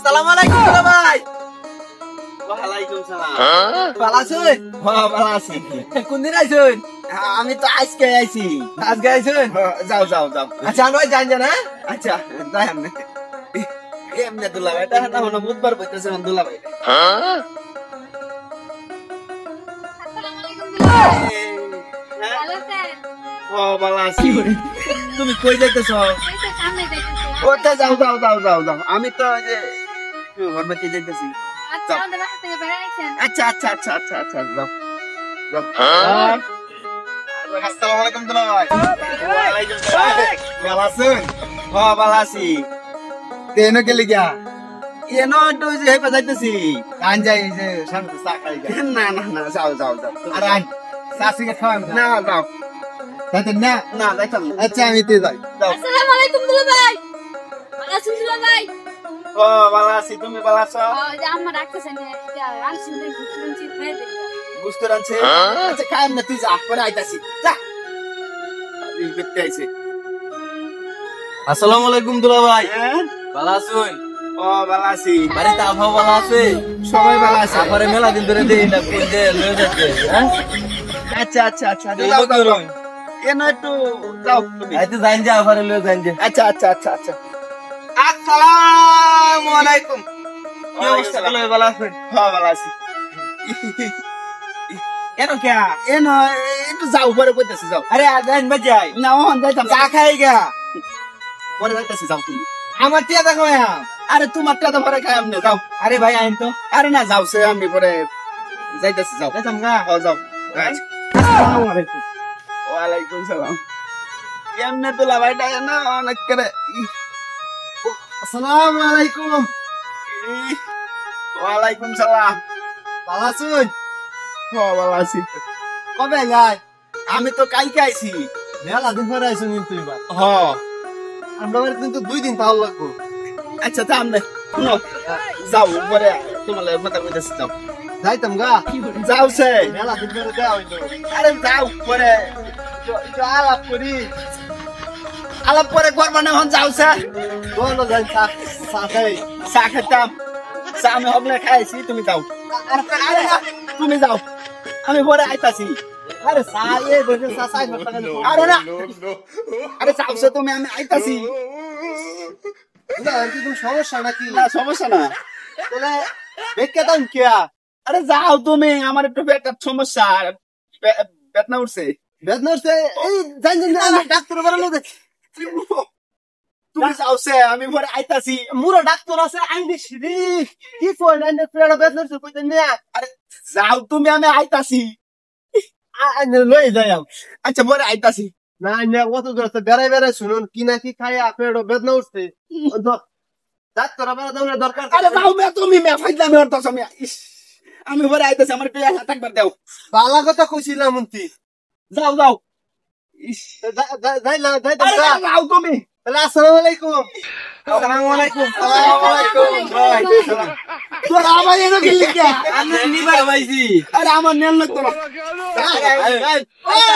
আসসালামু আলাইকুম দুলা ভাই। ওয়ালাইকুম সালাম। ভালো আছেন? হ্যাঁ ভালো আছি। কোন দিন আইছেন? আমি তো আজকে আইছি। আজকে আইছেন? যাও যাও যাও। আচ্ছা নয় জান জান হ্যাঁ? আচ্ছা যাই আমি। এমনি দুলা ভাই এটা না বুধবার বইতেছে দুলা ভাই। ও ভালো আছি। তুমি কই যাইতেছ? ওটা যাও যাও যাও যাও যাও। আমি তো ওই যে ঘরবাড়িতে যাইতেছি। আচ্ছা আচ্ছা আচ্ছা আচ্ছা আচ্ছা যাও যাও। আসসালামু আলাইকুম দুলা ভাই। ওয়ালাইকুম সালাম। ভালো আছেন? হ্যাঁ ভালো আছি। তেনো কে লিগা? এনো একটু যে হেপা যাইতেছি। গান যাই যে সামনে চা খাই। না না না যাও যাও যাও। আরে আন চা সিগারেট খাওয়াম না যাও। তাইতেন না? না যাইতাম না। আচ্ছা আমি তে যাই। যাও। আসসালামু আলাইকুম দুলা ভাই। ভালো আছেন দুলা ভাই? ও ভালো আছি। তুমি ভালো আছো? ওই যে আম্মা ডাকতেছেন এটা আনছেন দেখুন চিন্তা করে দিই। বুঝতে রাখছে? আচ্ছা খাইম না তুই যা পরে আইতাছি। যা। এই করতে আইছে। আসসালামু আলাইকুম দুলা ভাই। হ্যাঁ? ভালো আছেন? ও ভালো আছি। বাড়িতে আবহাওয়া ভালো আছে? সবাই ভালো আছে। আমারে মেলা দিন ধরে দেই না কোন যে লয়ে যাচ্ছে হ্যাঁ? আচ্ছা আচ্ছা আচ্ছা যাও যাও যাও। এনো একটু যাও তুমি। আইতে যাইন যে আমারে লয়ে যাইন যে। আচ্ছা আচ্ছা আচ্ছা আচ্ছা। আসসালামু আলাইকুম। কি অবস্থা দুলা ভাই ভালো আছেন? হ্যাঁ ভালো আছি। কেন কে? এনো একটু যাও পরে কইতাছি যাও। আরে যাইন বাজাই। না ওহন যাইতাম চা খাই গা। পরে যাইতাছি যাও তুমি। আমার টিয়া দেখো আরে তোমারটা তো পরে খাইম না যাও। আরে ভাই আইন তো। আরে না যাও সে আমি পরে যাইতাছি যাও। যাইতাম গা। ও যাও। আসসালামু আলাইকুম। ওয়ালাইকুম সালাম। এমনি তোলা ভাইটা না অনেক করে আসসালামু আলাইকুম। ওয়ালাইকুম সালাম। ভালো আছেন? ভালো আছি। কবে যাই? আমি তো কালকে আইছি। মেলা দিন পরে আইছেন কিন্তু এবার। হ আমরা বাড়ি কিন্তু 2 দিন তাও লাগবো। আচ্ছা তা আমরা শুনো যাও পরে তোমার মাথা কইতাছি যাও। যাইতাম গা। যাও সে মেলা দিন পরে দেওয়া হইলো। আরে যাও পরে একটু আলাপ করি। আলাপ পরে করবা না হন যাও সে বলো যাই চা খাই। চা খেতাম চা আমি হবলে খাইছি তুমি যাও। আরে না, তুমি যাও আমি পরে আইতাছি। আরে চা বসে চা চাই টাকা দেবো। আরে না আরে যাও সে তুমি আমি আইতাছি। না আর কি কোনো সমস্যা নাকি? না সমস্যা না। তাহলে বেকে দাম কিয়া? আরে যাও তুমি আমার একটু পেটের সমস্যা পেট না উঠছে। বেদনা হচ্ছে এই জান জান ডাক্তার বাড়ালো দে। তুমি যাও সে আমি পরে আইতাছি। মুরা ডাক্তার আছে আইনে সিরি কি কই আইনে পেড়া বেদনা হচ্ছে কইতেন না। আরে যাও তুমি আমি আইতাছি। আইনে লই যাইম। আচ্ছা পরে আইতাছি। না আইনে কত দূর আছে বেড়াই বেড়াই শুনুন কি না কি খাইয়া পেড়া বেদনা উঠছে। ডাক্তার বাড়া দাও দরকার। আরে যাও মে তুমি মে ফাইদলা মে অর্থ আমি আমি পরে আইতাছি আমার পেয়ে হাত একবার দাও। বালা কথা কইছিলাম মন্ত্রী। যাও যাও। যাইলাম যাইতাম আরে গা। যাও তুমি। তাহলে আসসালামু আলাইকুম। আসসালামু আলাইকুম। আসসালামু আলাইকুম। তোর আবার এনো কি লিখা? আমি নিবা ভাইজি। আরে আমার নেল না তোরা। ভাই